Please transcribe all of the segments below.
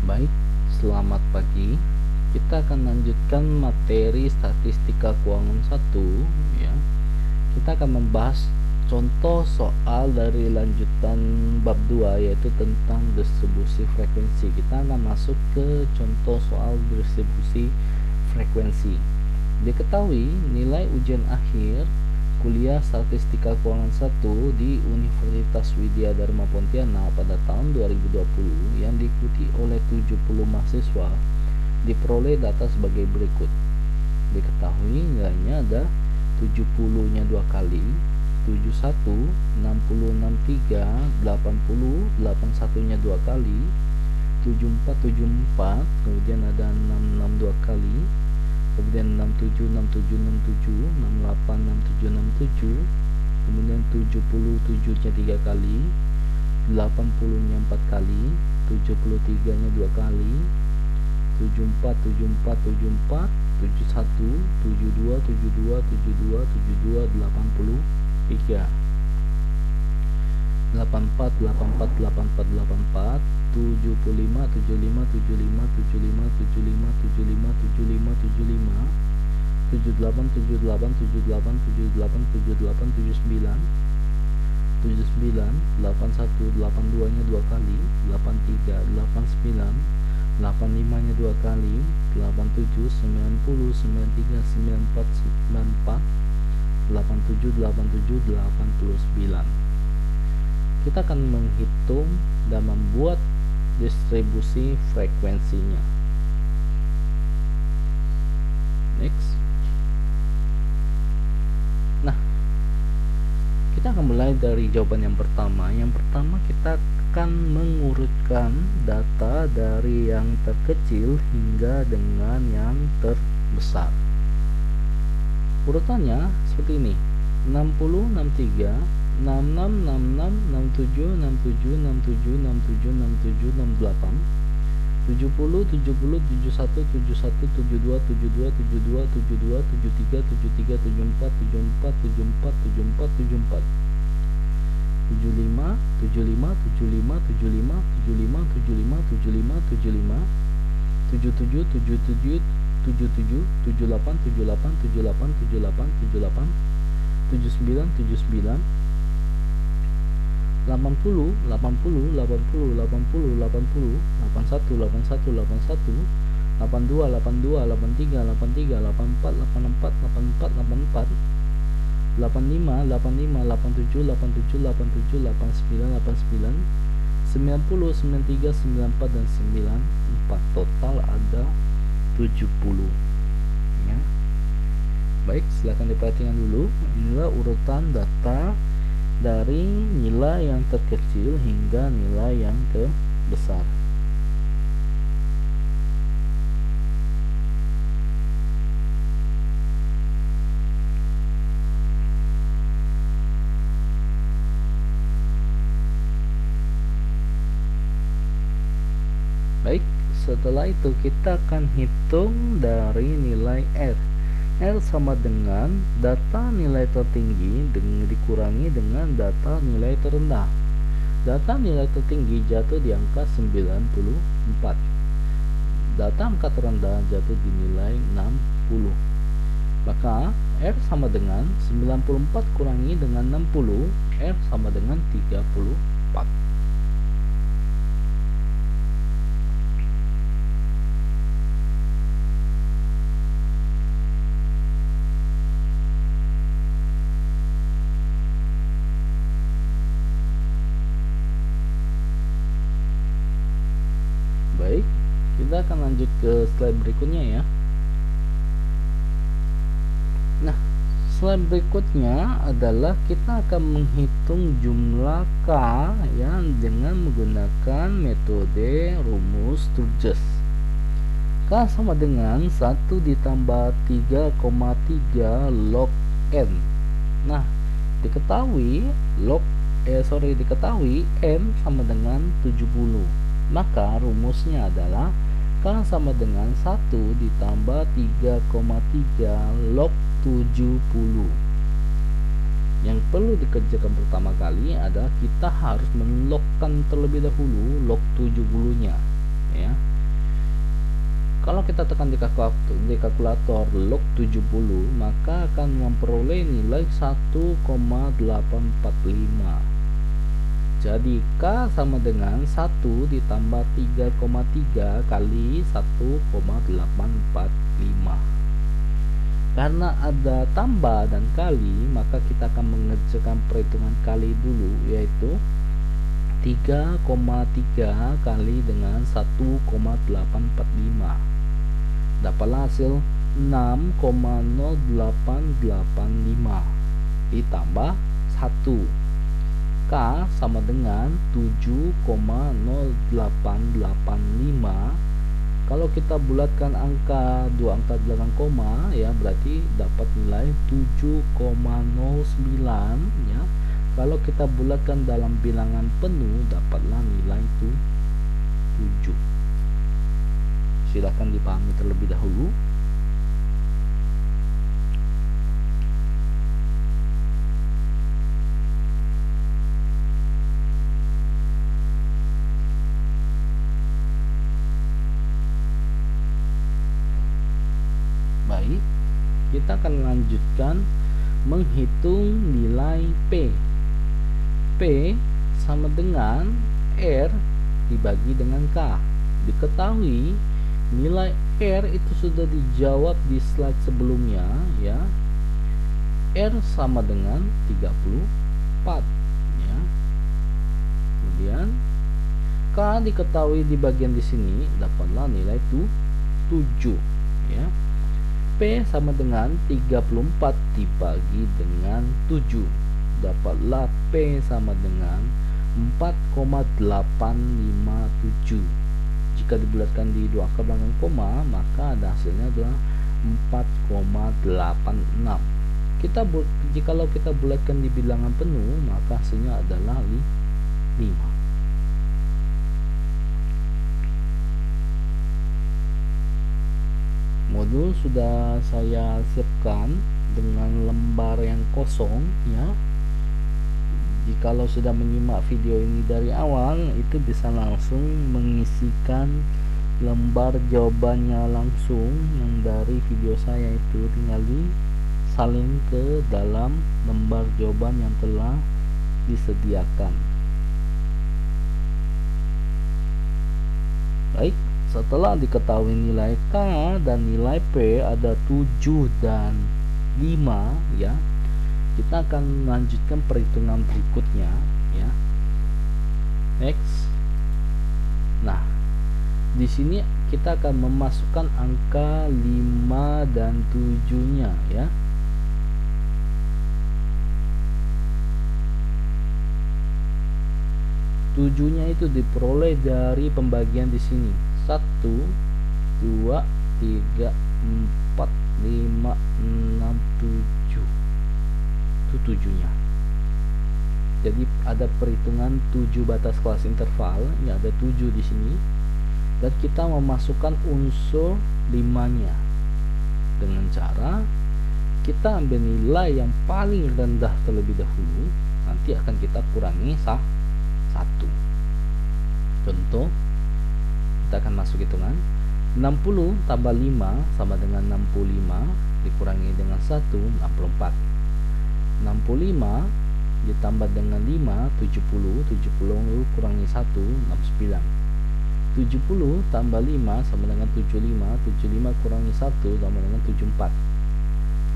Baik, selamat pagi. Kita akan lanjutkan materi statistika keuangan 1 ya. Kita akan membahas contoh soal dari lanjutan bab 2 yaitu tentang distribusi frekuensi. Kita akan masuk ke contoh soal distribusi frekuensi. Diketahui nilai ujian akhir kuliah statistika keuangan 1 di Universitas Widya Dharma Pontianak pada tahun 2020 yang diikuti oleh 70 mahasiswa diperoleh data sebagai berikut. Diketahui nilainya ada 70-nya 2 kali, 71, 60, 63, 80, 81-nya 2 kali, 74, 74, kemudian ada 66 2 kali, kemudian 67, 67, 67, 68, 67, 67, kemudian 77-nya 3 kali, 80-nya 4 kali, 73-nya 2 kali, 74, 74, 74, 71, 72, 72, 72, 72, 83, 84, 84, 84, 84, 75, 75, 75, 75, 75, 75, 75, 75, 78, 78, 78, 78, 78, 79, 79, 81, 82-nya 2 kali, 83, 89, 85-nya 2 kali, 87, 90, 93, 94, 94, 87, 87, 89. Kita akan menghitung dan membuat distribusi frekuensinya. Next. Nah, kita akan mulai dari jawaban yang pertama. Yang pertama kita akan mengurutkan data dari yang terkecil hingga dengan yang terbesar. Urutannya seperti ini: 60, 63, 66, 66, 67, 67, 67, 67, 67, 68, 70, 70, 71, 71, 72, 72, 72, 72, 73, 73, 74, 74, 74, 74, 74, 75, 75, 75, 75, 75, 75, 75, 75, 77, 77, 77, 78, 78, 78, 78, 78, 79, 79, 80, 80, 80, 80, 80, 81, 81, 81, 81, 82, 82, 83, 83, 84, 84, 84, 84, 85, 85, 87, 87, 87, 89, 89, 90, 93, 94, dan 94. Total ada 70 ya. Baik, silakan diperhatikan dulu. Inilah urutan data dari nilai yang terkecil hingga nilai yang terbesar. Baik, setelah itu kita akan hitung dari nilai R. R sama dengan data nilai tertinggi dikurangi dengan data nilai terendah. Data nilai tertinggi jatuh di angka 94. Data angka terendah jatuh di nilai 60. Maka R sama dengan 94 kurangi dengan 60, R sama dengan 34. Baik, kita akan lanjut ke slide berikutnya ya. Nah, slide berikutnya adalah kita akan menghitung jumlah K ya dengan menggunakan metode rumus Sturges. K sama dengan 1 ditambah 3,3 log N. Nah, diketahui diketahui N sama dengan 70. Maka rumusnya adalah K sama dengan 1 ditambah 3,3 log 70. Yang perlu dikerjakan pertama kali adalah kita harus melogkan terlebih dahulu log 70-nya ya. Kalau kita tekan di kalkulator log 70, maka akan memperoleh nilai 1,845. Jadi K sama dengan 1 ditambah 3,3 kali 1,845. Karena ada tambah dan kali, maka kita akan mengerjakan perhitungan kali dulu, yaitu 3,3 kali dengan 1,845. Dapatlah hasil 6,0885 ditambah 1. K sama dengan 7,0885. Kalau kita bulatkan dua angka belakang koma, ya, berarti dapat nilai 7,09, ya. Kalau kita bulatkan dalam bilangan penuh, dapatlah nilai itu 7. Silakan dipahami terlebih dahulu. Baik, kita akan lanjutkan menghitung nilai P. P sama dengan R dibagi dengan K. Diketahui nilai R itu sudah dijawab di slide sebelumnya, ya. R sama dengan 34, ya. Kemudian K diketahui di bagian di sini, dapatlah nilai itu 7, ya. P sama dengan 34 dibagi dengan 7, dapatlah P sama dengan 4,857. Jika dibulatkan di dua angka belakang koma, maka ada hasilnya adalah 4,86. Jikalau kita bulatkan di bilangan penuh, maka hasilnya adalah 5. Modul sudah saya siapkan dengan lembar yang kosong, ya. Jikalau sudah menyimak video ini dari awal, itu bisa langsung mengisikan lembar jawabannya langsung yang dari video saya itu, tinggal disalin ke dalam lembar jawaban yang telah disediakan. Baik, setelah diketahui nilai K dan nilai P ada 7 dan 5, ya, kita akan melanjutkan perhitungan berikutnya, ya. Next. Nah, di sini kita akan memasukkan angka 5 dan 7-nya, ya. Tujuhnya itu diperoleh dari pembagian di sini. 1, 2, 3, 4, 5, 6, 7. Itu 7-nya. Jadi ada perhitungan 7 batas kelas interval, ini ada 7 di sini. Dan kita memasukkan unsur 5-nya dengan cara kita ambil nilai yang paling rendah terlebih dahulu, nanti akan kita kurangi 1. Contoh, kita akan masuk hitungan 60 tambah 5 sama dengan 65 dikurangi dengan 1, 64. 65 ditambah dengan 5, 70 kurangi 1, 69. 70 tambah 5 sama dengan 75 kurangi 1 sama dengan 74.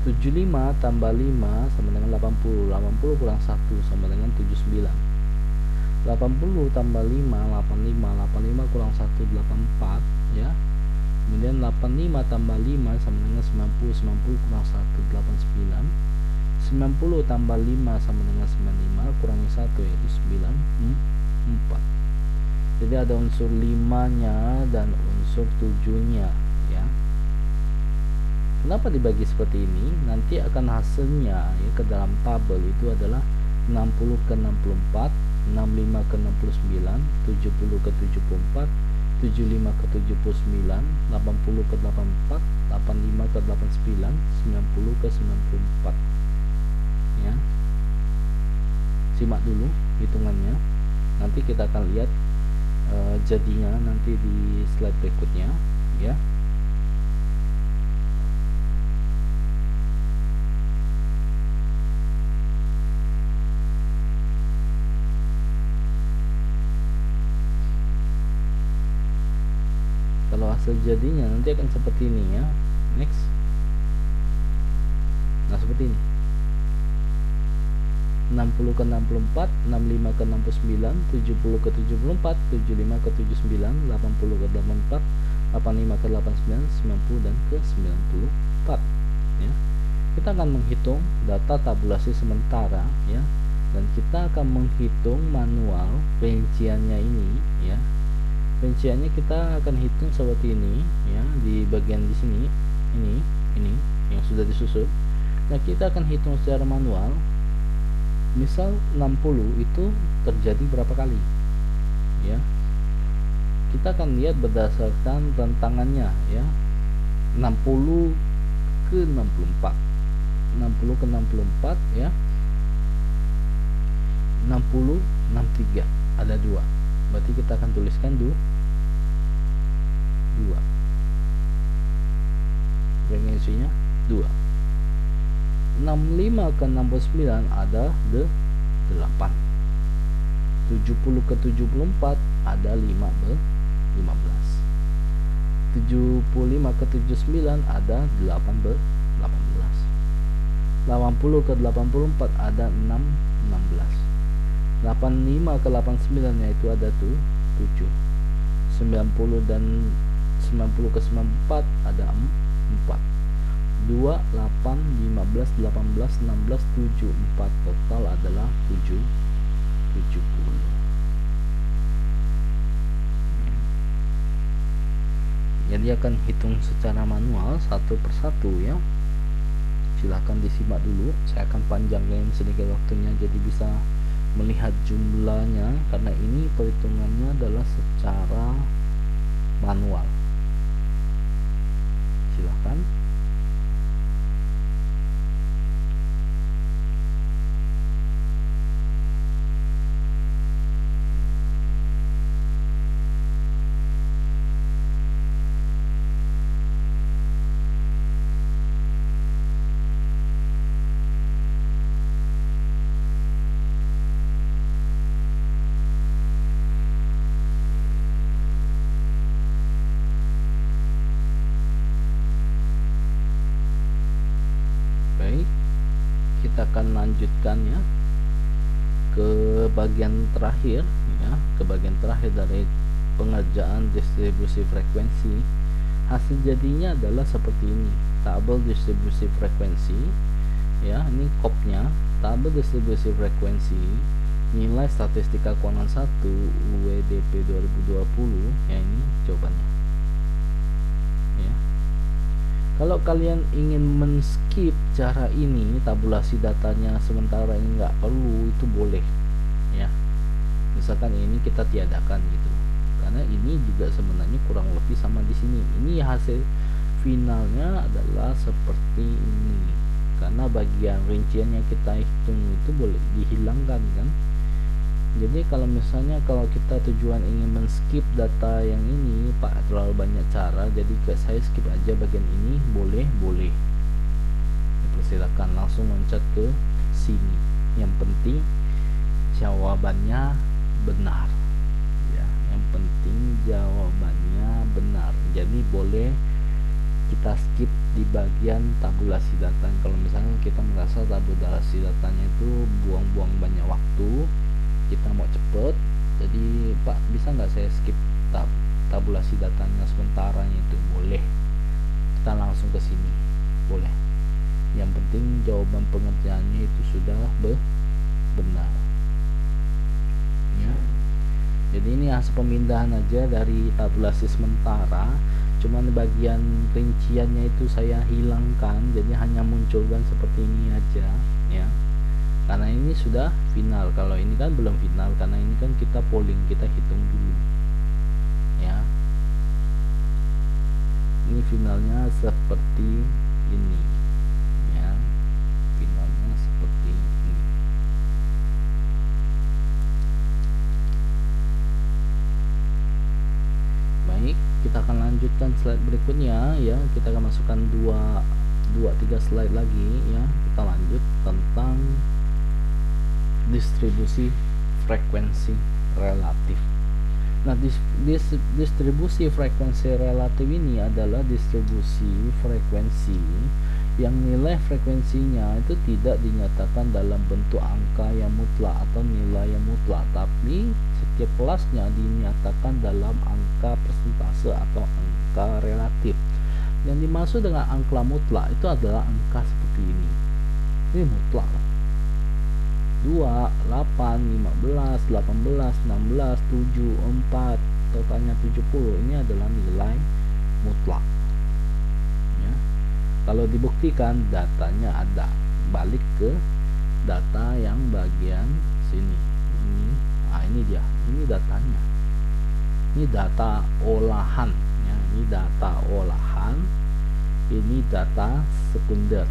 75 tambah 5 sama dengan 80 kurang 1 sama dengan 79. 80 tambah 5, 85 kurang 1, 84, ya. Kemudian 85 tambah 5 sama dengan 90 kurang 1, 89. 90 tambah 5 sama dengan 95 kurangi 1, yaitu 94. Jadi ada unsur 5-nya dan unsur 7-nya, ya. Kenapa dibagi seperti ini? Nanti akan hasilnya, ya, ke dalam tabel itu adalah 60 ke 64, 65 ke 69, 70 ke 74, 75 ke 79, 80 ke 84, 85 ke 89, 90 ke 94. Ya. Simak dulu hitungannya. Nanti kita akan lihat jadinya nanti di slide berikutnya, ya. bahwa hasil jadinya nanti akan seperti ini ya. Next. Nah, seperti ini. 60 ke 64, 65 ke 69, 70 ke 74, 75 ke 79, 80 ke 84, 85 ke 89, 90 dan ke 94 ya. Kita akan menghitung data tabulasi sementara ya, dan kita akan menghitung manual rinciannya ini ya. Rinciannya kita akan hitung seperti ini ya, di bagian di sini ini yang sudah disusun. Nah, kita akan hitung secara manual. Misal 60 itu terjadi berapa kali ya, kita akan lihat berdasarkan rentangannya ya. 60 ke 64, 60 ke 64 ya, 60 63 ada 2, berarti kita akan tuliskan 2 frekuensinya 2. 65 ke 69 ada 8. 70 ke 74 ada 15. 75 ke 79 ada 18. 80 ke 84 ada 16. 85 ke 89 yaitu ada 7. 90 dan 90 ke 94 ada 4. 2, 8, 15, 18, 16, 7, 4 total adalah 70. Jadi akan hitung secara manual satu persatu ya. Silahkan disimak dulu, saya akan panjangin sedikit waktunya jadi bisa melihat jumlahnya, karena ini perhitungannya adalah secara manual. Silahkan. Kita akan lanjutkan ya ke bagian terakhir ya, ke bagian terakhir dari pengerjaan distribusi frekuensi. Hasil jadinya adalah seperti ini, tabel distribusi frekuensi ya. Ini kopnya, tabel distribusi frekuensi nilai statistika keuangan 1 UWDP 2020 ya. Ini jawabannya ya. Kalau kalian ingin men-skip cara ini, tabulasi datanya sementara ini nggak perlu, itu boleh ya. Misalkan ini kita tiadakan gitu, karena ini juga sebenarnya kurang lebih sama di sini. Ini hasil finalnya adalah seperti ini, karena bagian rincian yang kita hitung itu boleh dihilangkan kan. Jadi kalau misalnya kalau kita tujuan ingin men-skip data yang ini, Pak, terlalu banyak cara, jadi saya skip aja bagian ini, boleh. Dipersilakan langsung loncat ke sini. Yang penting jawabannya benar ya. Yang penting jawabannya benar. Jadi boleh kita skip di bagian tabulasi data. Kalau misalnya kita merasa tabulasi datanya itu buang-buang banyak waktu, kita mau cepet, jadi Pak bisa nggak saya skip tabulasi datanya sementaranya, itu boleh, kita langsung ke sini boleh. Yang penting jawaban pengerjaannya itu sudah benar ya. Jadi ini hasil pemindahan aja dari tabulasi sementara, cuman bagian rinciannya itu saya hilangkan, jadi hanya munculkan seperti ini aja ya. Karena ini sudah final, kalau ini kan belum final, karena ini kan kita polling, kita hitung dulu ya. Ini finalnya seperti ini ya, finalnya seperti ini. Baik, kita akan lanjutkan slide berikutnya ya. Kita akan masukkan 2-3 slide lagi ya. Kita lanjut tentang distribusi frekuensi relatif. Nah, distribusi frekuensi relatif ini adalah distribusi frekuensi yang nilai frekuensinya itu tidak dinyatakan dalam bentuk angka yang mutlak atau nilai yang mutlak, tapi setiap kelasnya dinyatakan dalam angka persentase atau angka relatif. Yang dimaksud dengan angka mutlak itu adalah angka seperti ini. Ini mutlak. 2, 8, 15, 18, 16, 7, 4, totalnya 70. Ini adalah nilai mutlak. Ya. Kalau dibuktikan datanya ada, balik ke data yang bagian sini. Ini dia. Ini datanya. Ini data olahan. Ya. Ini data olahan. Ini data sekunder.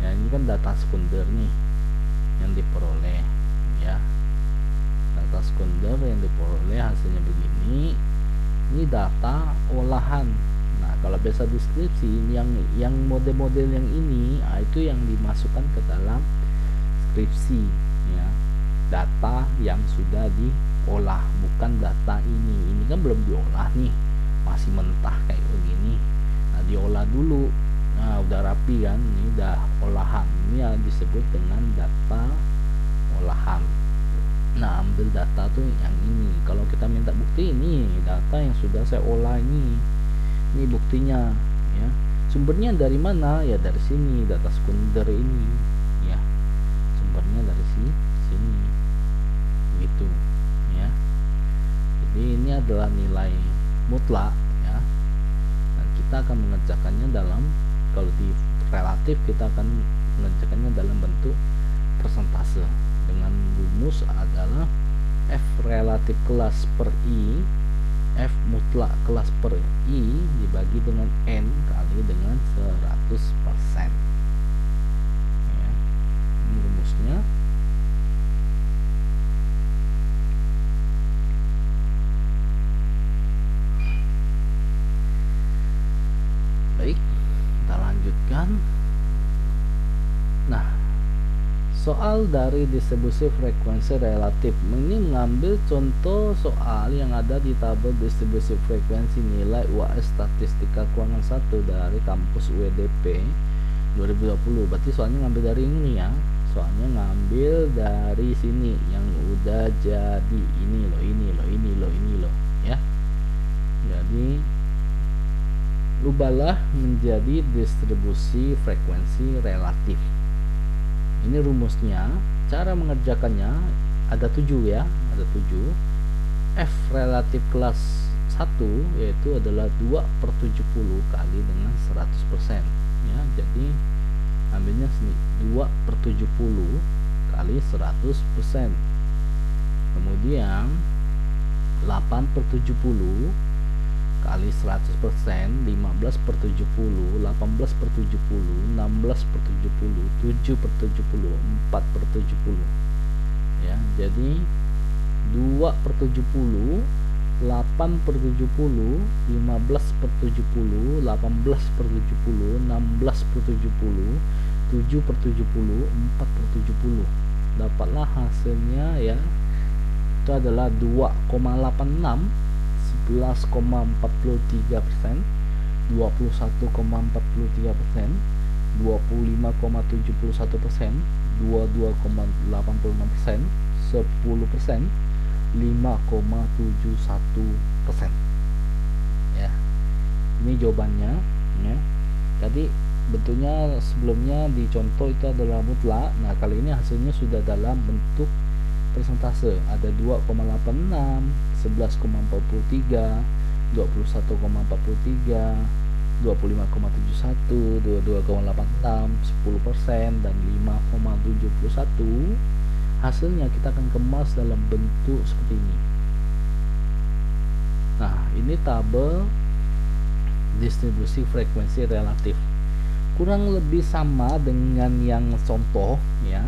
Ya, ini kan data sekunder nih yang diperoleh, ya, data sekunder yang diperoleh hasilnya begini. Ini data olahan. Nah, kalau biasa deskripsi yang model-model yang ini, itu yang dimasukkan ke dalam skripsi, ya, data yang sudah diolah, bukan data ini kan belum diolah nih, masih mentah kayak begini. Nah, diolah dulu. Nah, udah rapi kan, ini udah olahan. Ini yang disebut dengan data olahan. Nah, ambil data tuh yang ini. Kalau kita minta bukti, ini data yang sudah saya olah ini buktinya, ya. Sumbernya dari mana? Ya dari sini, data sekunder ini, ya. Sumbernya dari sini, gitu, ya. Jadi ini adalah nilai mutlak, ya. Dan kita akan mengerjakannya dalam, kalau di relatif kita akan mengerjakannya dalam bentuk persentase dengan rumus adalah F relatif kelas per I, F mutlak kelas per I dibagi dengan N kali dengan 100%. Ya, ini rumusnya. Baik, kita lanjutkan. Nah, soal dari distribusi frekuensi relatif ini mengambil contoh soal yang ada di tabel distribusi frekuensi nilai UAS Statistika Keuangan 1 dari kampus UEDP 2020. Berarti soalnya ngambil dari ini, ya. Soalnya ngambil dari sini yang udah jadi ini loh, ya. Jadi ubahlah menjadi distribusi frekuensi relatif. Ini rumusnya. Cara mengerjakannya ada 7, ya, ada 7. F relatif kelas 1 yaitu adalah 2/70 kali dengan 100%, ya. Jadi ambilnya sini 2/70 kali 100%. Kemudian 8/70 kali 100%, 15/70, 18/70, 16/70, 7/70, 4/70. Ya, jadi 2/70, 8/70, 15/70, 18/70, 16/70, 7/70, 4/70. Dapatlah hasilnya, ya. Itu adalah 2,86, 11,43%, 21,43%, 25,71%, 22,86%, 10%, 5,71%. Ya, ini jawabannya, ya. Tadi bentuknya sebelumnya di contoh itu adalah mutlak. Nah, kali ini hasilnya sudah dalam bentuk persentase. Ada 2,86, 11,43, 21,43, 25,71, 22,86, 10%, dan 5,71. Hasilnya kita akan kemas dalam bentuk seperti ini. Nah, ini tabel distribusi frekuensi relatif. Kurang lebih sama dengan yang contoh, ya.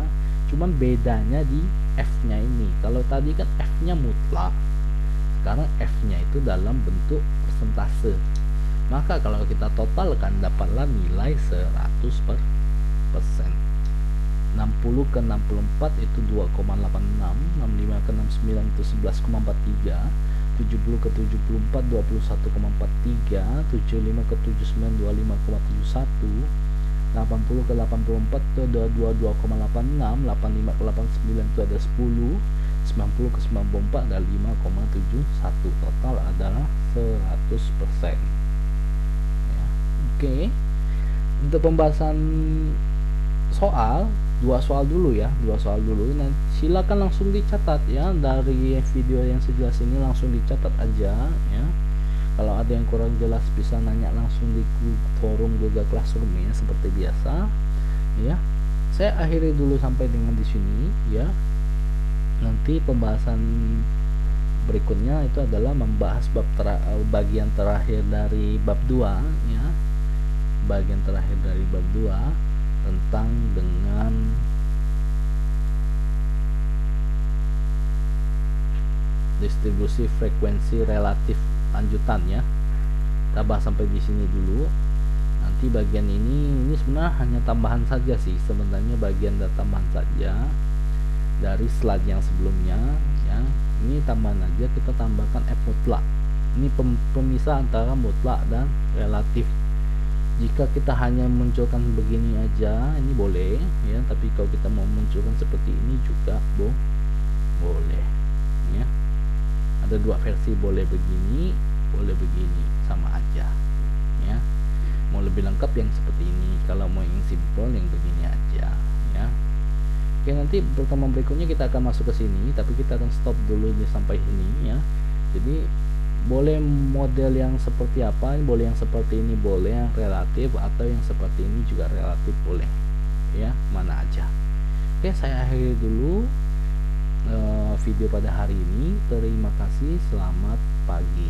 Cuman bedanya di F-nya ini. Kalau tadi kan F-nya mutlak, sekarang F-nya itu dalam bentuk persentase. Maka kalau kita totalkan dapatlah nilai 100%. 60 ke 64 itu 2,86, 65 ke 69 itu 11,43, 70 ke 74 21,43, 75 ke 79 25,71, 80 ke 84 itu ada 22,86, 85 ke 89 itu ada 10, 90 ke 94 ada 5,71, total adalah 100% ya. Oke, untuk pembahasan soal, dua soal dulu. Nah, silakan langsung dicatat ya, dari video yang sejelas ini langsung dicatat aja ya. Kalau ada yang kurang jelas bisa nanya langsung di forum Google Classroom ya, seperti biasa ya. Saya akhiri dulu sampai dengan di sini ya. Nanti pembahasan berikutnya itu adalah membahas bagian terakhir dari bab 2 ya. Bagian terakhir dari bab 2 tentang dengan distribusi frekuensi relatif lanjutan ya. Kita bahas sampai di sini dulu. Nanti bagian ini sebenarnya hanya tambahan saja sih, sebenarnya bagian tambahan saja dari slide yang sebelumnya ya. Ini tambahan aja, kita tambahkan F mutlak. Ini pemisah antara mutlak dan relatif. Jika kita hanya munculkan begini aja ini boleh ya, tapi kalau kita mau munculkan seperti ini juga boleh ya. Ada dua versi, boleh begini, boleh begini, sama aja ya. Mau lebih lengkap yang seperti ini, kalau mau yang simple yang begini aja ya. Oke, nanti pertemuan berikutnya kita akan masuk ke sini, tapi kita akan stop dulu sampai sini ya. Jadi boleh model yang seperti apa, boleh yang seperti ini, boleh yang relatif, atau yang seperti ini juga relatif boleh ya, mana aja. Oke, saya akhiri dulu video pada hari ini. Terima kasih, selamat pagi.